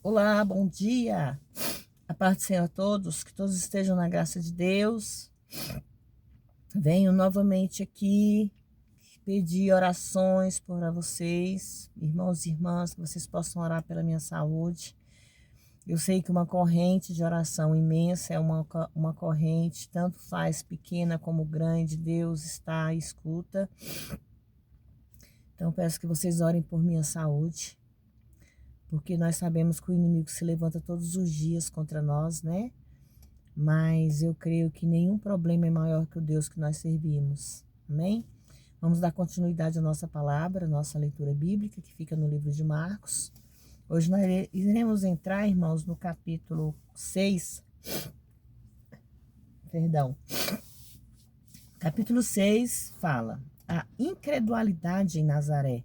Olá, bom dia. A paz do Senhor a todos, que todos estejam na graça de Deus. Venho novamente aqui pedir orações para vocês, irmãos e irmãs, que vocês possam orar pela minha saúde. Eu sei que uma corrente de oração imensa é uma corrente, tanto faz pequena como grande, Deus está à escuta. Então peço que vocês orem por minha saúde, porque nós sabemos que o inimigo se levanta todos os dias contra nós, né? Mas eu creio que nenhum problema é maior que o Deus que nós servimos. Amém? Vamos dar continuidade à nossa palavra, à nossa leitura bíblica, que fica no livro de Marcos. Hoje nós iremos entrar, irmãos, no capítulo 6. Perdão. Capítulo 6 fala a incredulidade em Nazaré.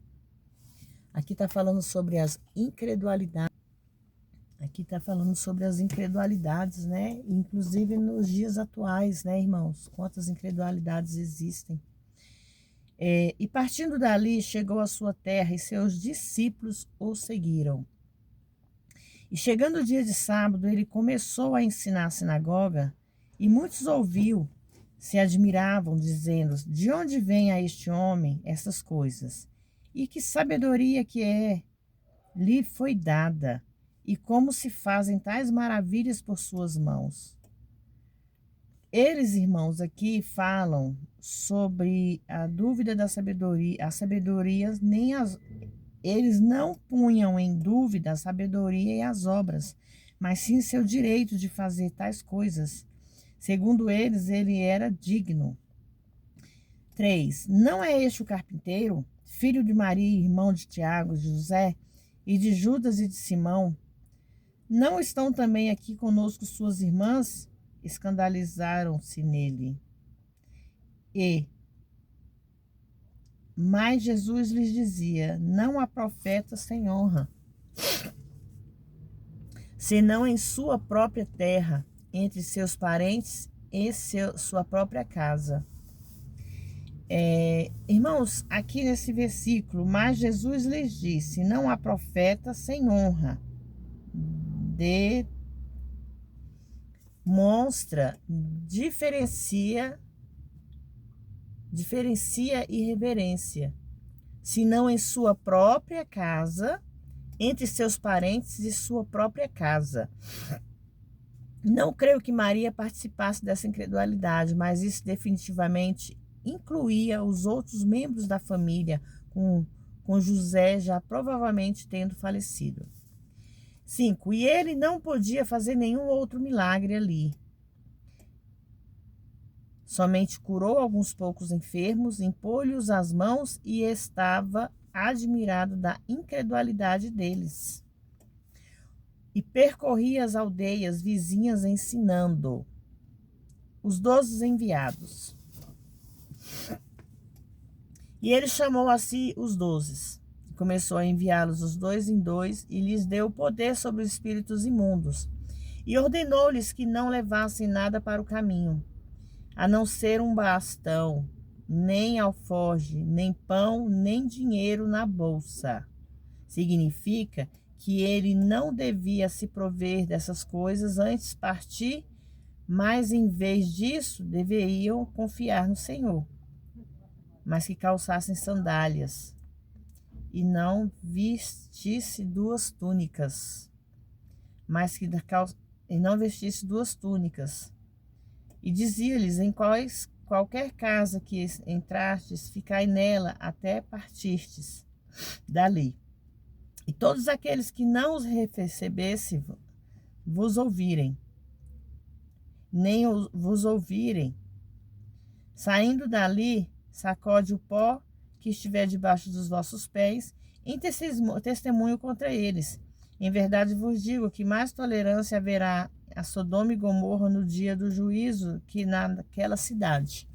Aqui está falando sobre as incredulidades. Aqui está falando sobre as incredulidades, né? Inclusive nos dias atuais, né, irmãos? Quantas incredulidades existem. E partindo dali, chegou à sua terra e seus discípulos o seguiram. E chegando o dia de sábado, ele começou a ensinar a sinagoga e muitos ouviu, se admiravam, dizendo: de onde vem a este homem essas coisas? E que sabedoria que lhe foi dada? E como se fazem tais maravilhas por suas mãos? Eles, irmãos, aqui falam sobre a dúvida da sabedoria. A sabedoria eles não punham em dúvida a sabedoria e as obras, mas sim seu direito de fazer tais coisas. Segundo eles, ele era digno. 3. Não é este o carpinteiro, filho de Maria, irmão de Tiago, de José, e de Judas e de Simão? Não estão também aqui conosco suas irmãs? Escandalizaram-se nele. Mas Jesus lhes dizia: não há profeta sem honra, senão em sua própria terra, entre seus parentes e sua própria casa. Irmãos, aqui nesse versículo, mas Jesus lhes disse: não há profeta sem honra. Demonstra, diferencia e reverência, senão em sua própria casa, entre seus parentes e sua própria casa. Não creio que Maria participasse dessa incredulidade, mas isso definitivamente incluía os outros membros da família, com José já provavelmente tendo falecido. 5. E ele não podia fazer nenhum outro milagre ali. Somente curou alguns poucos enfermos, impôs-lhes as mãos e estava admirado da incredulidade deles. E percorria as aldeias vizinhas ensinando. Os 12 enviados. E ele chamou a si os 12. Começou a enviá-los os 2 em 2 e lhes deu poder sobre os espíritos imundos. E ordenou-lhes que não levassem nada para o caminho, a não ser um bastão, nem alforje, nem pão, nem dinheiro na bolsa. Significa que ele não devia se prover dessas coisas antes de partir, mas em vez disso deveriam confiar no Senhor. Mas que calçassem sandálias e não vestisse duas túnicas. E dizia-lhes: em qualquer casa que entrastes, ficai nela até partistes dali. E todos aqueles que não os recebessem vos ouvirem, nem vos ouvirem, saindo dali, sacode o pó que estiver debaixo dos vossos pés, em testemunho contra eles. Em verdade vos digo que mais tolerância haverá a Sodoma e Gomorra no dia do juízo que naquela cidade.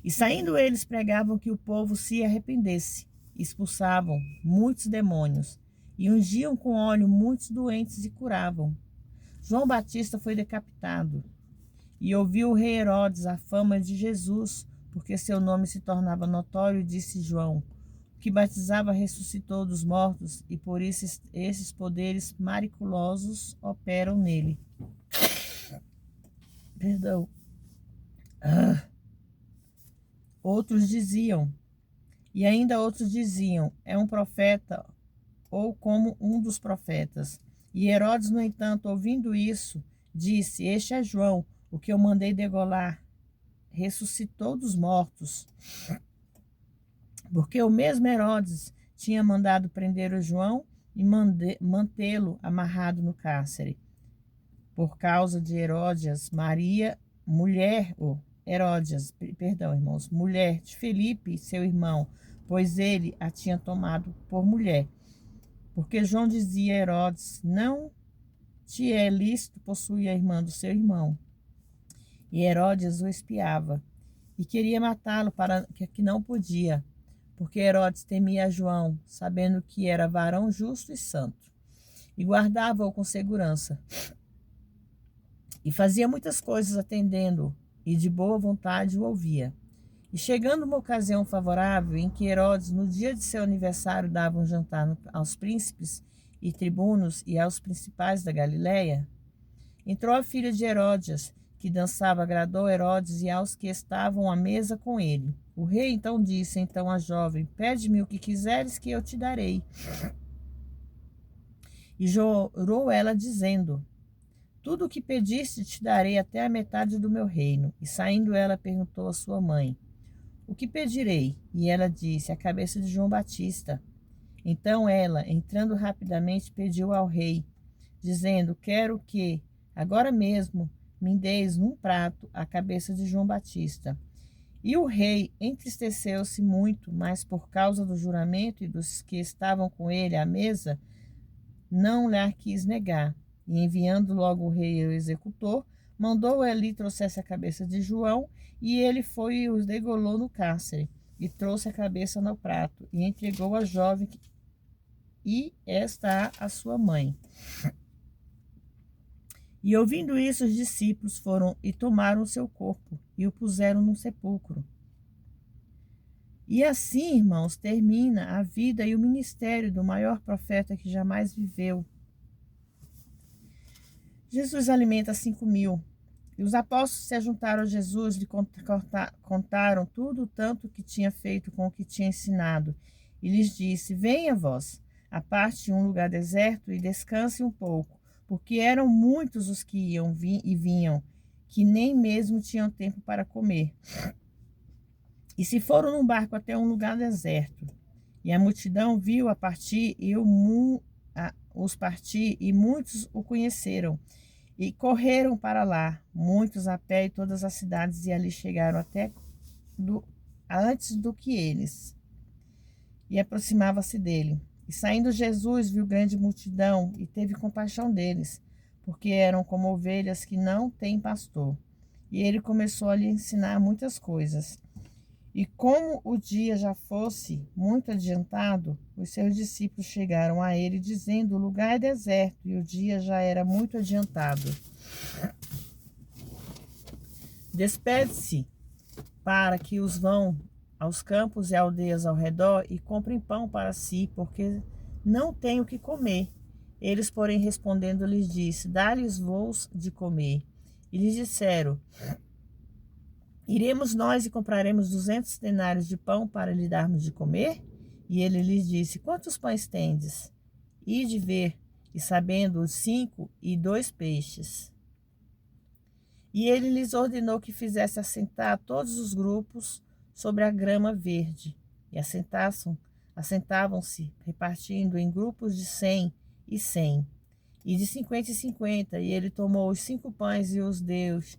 E saindo eles pregavam que o povo se arrependesse, expulsavam muitos demônios, e ungiam com óleo muitos doentes e curavam. João Batista foi decapitado, e ouviu o rei Herodes a fama de Jesus, porque seu nome se tornava notório, e disse João: o que batizava ressuscitou dos mortos, e por isso esses poderes miraculosos operam nele. Perdão. Outros diziam, e ainda outros diziam, é um profeta ou como um dos profetas. E Herodes, no entanto, ouvindo isso, disse, este é João, o que eu mandei degolar, ressuscitou dos mortos. Porque o mesmo Herodes tinha mandado prender o João e mantê-lo amarrado no cárcere. Por causa de Heródias, mulher de Felipe, seu irmão, pois ele a tinha tomado por mulher. Porque João dizia a Herodes, não te é lícito possuir a irmã do seu irmão. E Herodes o espiava e queria matá-lo, para que não podia, porque Herodes temia João, sabendo que era varão justo e santo, e guardava-o com segurança. E fazia muitas coisas atendendo-o, e de boa vontade o ouvia. E chegando uma ocasião favorável, em que Herodes, no dia de seu aniversário, dava um jantar aos príncipes e tribunos e aos principais da Galiléia, entrou a filha de Heródias, que dançava, agradou Herodes e aos que estavam à mesa com ele. O rei então disse à jovem, pede-me o que quiseres que eu te darei. E jurou ela, dizendo, tudo o que pediste te darei até a metade do meu reino. E saindo ela perguntou à sua mãe, o que pedirei? E ela disse, a cabeça de João Batista. Então ela, entrando rapidamente, pediu ao rei, dizendo, quero que, agora mesmo, me deis num prato a cabeça de João Batista. E o rei entristeceu-se muito, mas por causa do juramento e dos que estavam com ele à mesa, não lhe quis negar. E enviando logo o rei ao executor, mandou ali trouxesse a cabeça de João, e ele foi e os degolou no cárcere, e trouxe a cabeça no prato, e entregou a jovem, e esta a sua mãe. E ouvindo isso, os discípulos foram e tomaram o seu corpo, e o puseram num sepulcro. E assim, irmãos, termina a vida e o ministério do maior profeta que jamais viveu. Jesus alimenta 5.000. E os apóstolos se ajuntaram a Jesus e contaram tudo o tanto que tinha feito com o que tinha ensinado. E lhes disse, venha vós, aparte um lugar deserto e descanse um pouco, porque eram muitos os que iam e vinham, que nem mesmo tinham tempo para comer. E se foram num barco até um lugar deserto. E a multidão viu a partir e os partir, e muitos o conheceram. E correram para lá, muitos a pé, e todas as cidades, e ali chegaram até antes do que eles. E aproximava-se dele. E saindo Jesus, viu grande multidão, e teve compaixão deles, porque eram como ovelhas que não têm pastor. E ele começou a lhe ensinar muitas coisas. E como o dia já fosse muito adiantado, os seus discípulos chegaram a ele, dizendo, o lugar é deserto, e o dia já era muito adiantado. Despede-se para que os vão aos campos e aldeias ao redor e comprem pão para si, porque não têm o que comer. Eles, porém, respondendo, lhes disse, dá-lhes-vos de comer. E lhes disseram, iremos nós e compraremos 200 denários de pão para lhe darmos de comer? E ele lhes disse, quantos pães tendes? Ide ver, e sabendo os 5 e 2 peixes. E ele lhes ordenou que fizesse assentar todos os grupos sobre a grama verde. E assentavam-se, repartindo em grupos de 100 e 100, e de 50 e 50. E ele tomou os 5 pães e os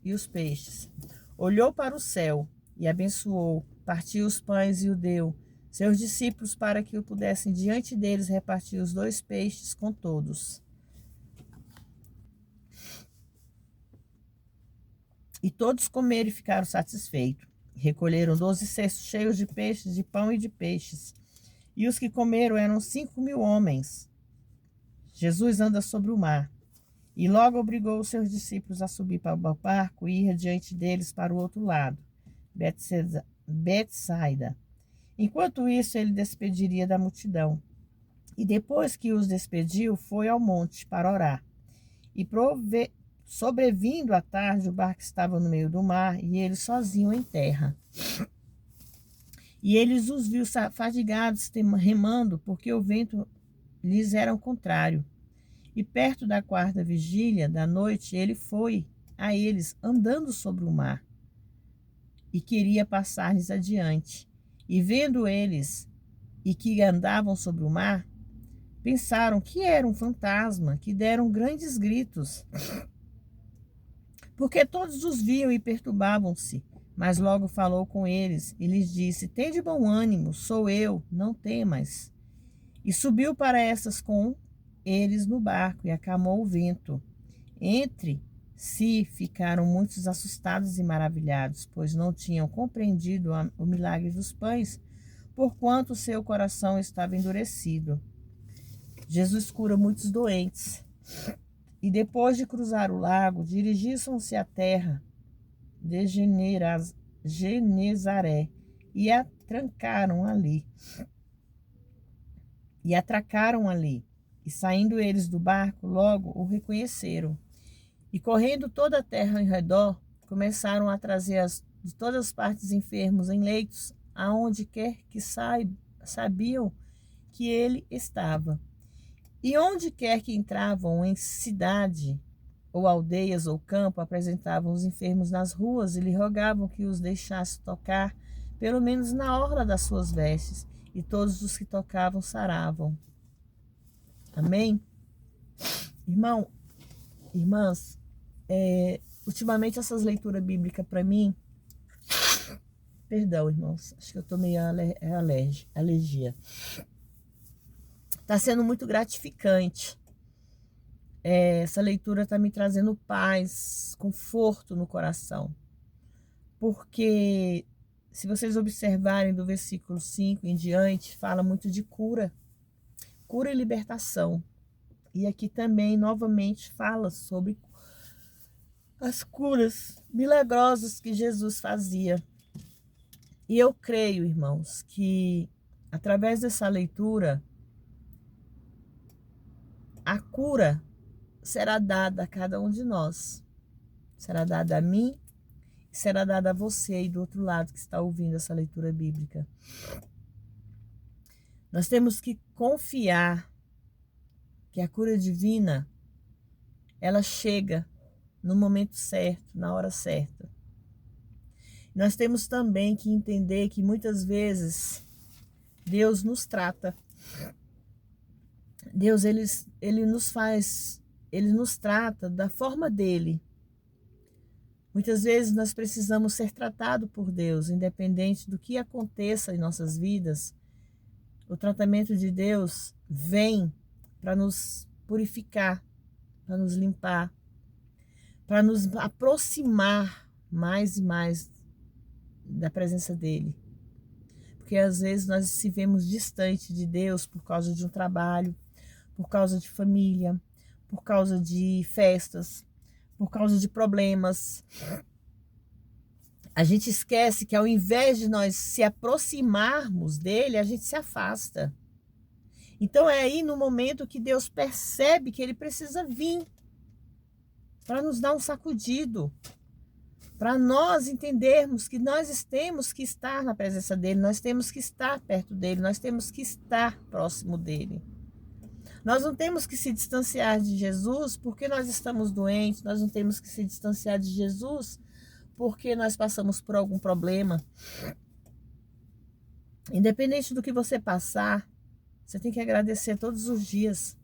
os peixes. Olhou para o céu e abençoou, partiu os pães e o deu seus discípulos para que o pudessem diante deles repartir os 2 peixes com todos. E todos comeram e ficaram satisfeitos. Recolheram 12 cestos cheios de peixes, de pão e de peixes. E os que comeram eram 5.000 homens. Jesus anda sobre o mar. E logo obrigou os seus discípulos a subir para o barco e ir diante deles para o outro lado, Betsaida. Enquanto isso, ele despediria da multidão. E depois que os despediu, foi ao monte para orar. E sobrevindo à tarde, o barco estava no meio do mar e ele sozinho em terra. E eles os viu fadigados, remando, porque o vento lhes era ao contrário. E perto da quarta vigília da noite, ele foi a eles andando sobre o mar e queria passar-lhes adiante. E vendo eles e que andavam sobre o mar, pensaram que era um fantasma, que deram grandes gritos, porque todos os viam e perturbavam-se. Mas logo falou com eles e lhes disse: Tende bom ânimo, sou eu, não temas. E subiu para essas com eles no barco e acalmou o vento. Entre si ficaram muitos assustados e maravilhados, pois não tinham compreendido o milagre dos pães, porquanto seu coração estava endurecido. Jesus cura muitos doentes. E depois de cruzar o lago, dirigiram-se à terra de Genezaré e atracaram ali. E saindo eles do barco, logo o reconheceram. E correndo toda a terra em redor, começaram a trazer de todas as partes enfermos em leitos, aonde quer que sabiam que ele estava. E onde quer que entravam, em cidade, ou aldeias, ou campo, apresentavam os enfermos nas ruas e lhe rogavam que os deixasse tocar, pelo menos na orla das suas vestes, e todos os que tocavam saravam. Amém? Irmãs, ultimamente essas leituras bíblicas para mim, perdão, irmãos, acho que eu tô meio alergia. Tá sendo muito gratificante. Essa leitura está me trazendo paz, conforto no coração. Porque, se vocês observarem do versículo 5 em diante, fala muito de cura e libertação. E aqui também, novamente, fala sobre as curas milagrosas que Jesus fazia. E eu creio, irmãos, que através dessa leitura, a cura será dada a cada um de nós. Será dada a mim, será dada a você aí do outro lado que está ouvindo essa leitura bíblica. Nós temos que confiar que a cura divina, ela chega no momento certo, na hora certa. Nós temos também que entender que muitas vezes Deus nos trata. Deus, ele nos trata da forma dele. Muitas vezes nós precisamos ser tratados por Deus, independente do que aconteça em nossas vidas. O tratamento de Deus vem para nos purificar, para nos limpar, para nos aproximar mais e mais da presença dele. Porque às vezes nós se vemos distante de Deus por causa de um trabalho, por causa de família, por causa de festas, por causa de problemas. A gente esquece que ao invés de nós se aproximarmos dele, a gente se afasta. Então é aí no momento que Deus percebe que ele precisa vir para nos dar um sacudido, para nós entendermos que nós temos que estar na presença dele, nós temos que estar perto dele, nós temos que estar próximo dele. Nós não temos que se distanciar de Jesus porque nós estamos doentes, nós não temos que se distanciar de Jesus porque nós passamos por algum problema. Independente do que você passar, você tem que agradecer todos os dias.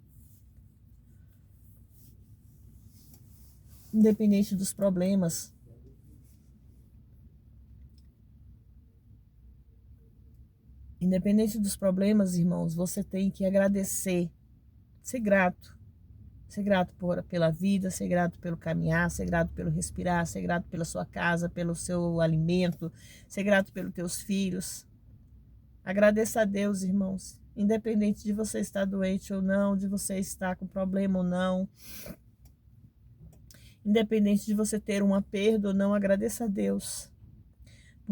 Independente dos problemas. Independente dos problemas, irmãos, você tem que agradecer. Ser grato. Ser grato pela vida, ser grato pelo caminhar, ser grato pelo respirar, ser grato pela sua casa, pelo seu alimento, ser grato pelos teus filhos. Agradeça a Deus, irmãos. Independente de você estar doente ou não, de você estar com problema ou não. Independente de você ter uma perda ou não, agradeça a Deus.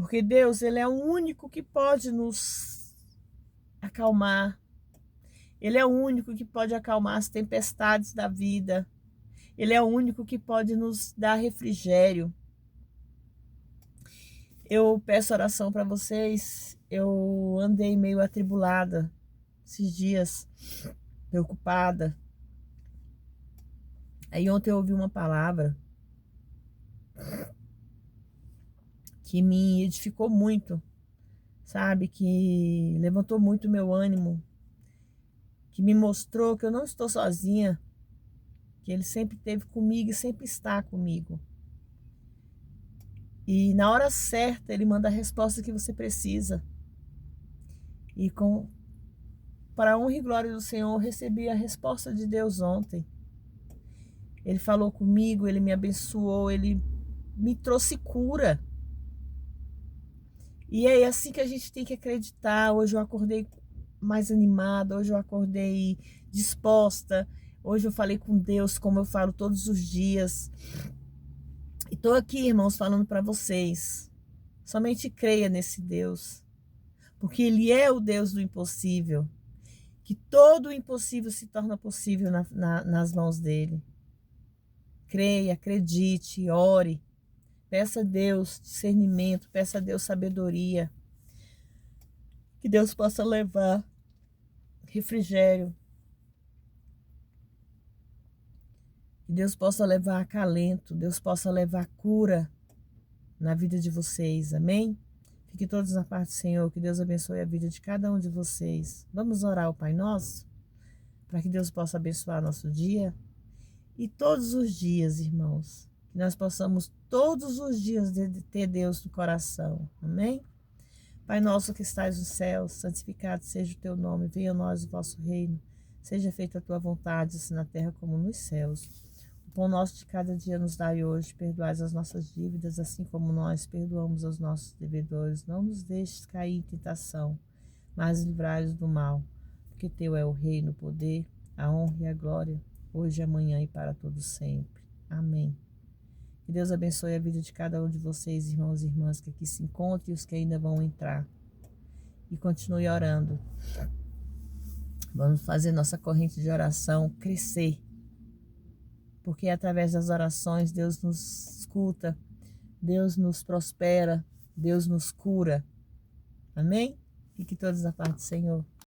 Porque Deus, Ele é o único que pode nos acalmar. Ele é o único que pode acalmar as tempestades da vida. Ele é o único que pode nos dar refrigério. Eu peço oração para vocês. Eu andei meio atribulada esses dias, preocupada. Aí ontem eu ouvi uma palavra que me edificou muito, sabe? Que levantou muito o meu ânimo, que me mostrou que eu não estou sozinha, que Ele sempre esteve comigo e sempre está comigo. E na hora certa Ele manda a resposta que você precisa. E para a honra e glória do Senhor, eu recebi a resposta de Deus ontem. Ele falou comigo, Ele me abençoou, Ele me trouxe cura. E é assim que a gente tem que acreditar. Hoje eu acordei mais animada, hoje eu acordei disposta. Hoje eu falei com Deus como eu falo todos os dias. E estou aqui, irmãos, falando para vocês. Somente creia nesse Deus, porque Ele é o Deus do impossível. Que todo o impossível se torna possível nas mãos dEle. Creia, acredite, ore. Peça a Deus discernimento, peça a Deus sabedoria. Que Deus possa levar refrigério. Que Deus possa levar acalento. Deus possa levar cura na vida de vocês. Amém? Fiquem todos na paz do Senhor. Que Deus abençoe a vida de cada um de vocês. Vamos orar ao Pai Nosso? Para que Deus possa abençoar nosso dia. E todos os dias, irmãos, que nós possamos todos os dias ter Deus no coração. Amém? Pai nosso que estais no céu, santificado seja o teu nome. Venha a nós o vosso reino. Seja feita a tua vontade, assim na terra como nos céus. O pão nosso de cada dia nos dai hoje. Perdoai as nossas dívidas, assim como nós perdoamos aos nossos devedores. Não nos deixes cair em tentação, mas livrai-nos do mal. Porque teu é o reino, o poder, a honra e a glória, hoje, amanhã e para todo sempre. Amém. Que Deus abençoe a vida de cada um de vocês, irmãos e irmãs, que aqui se encontrem e os que ainda vão entrar. E continue orando. Vamos fazer nossa corrente de oração crescer. Porque através das orações Deus nos escuta, Deus nos prospera, Deus nos cura. Amém? Fique todos na paz do Senhor.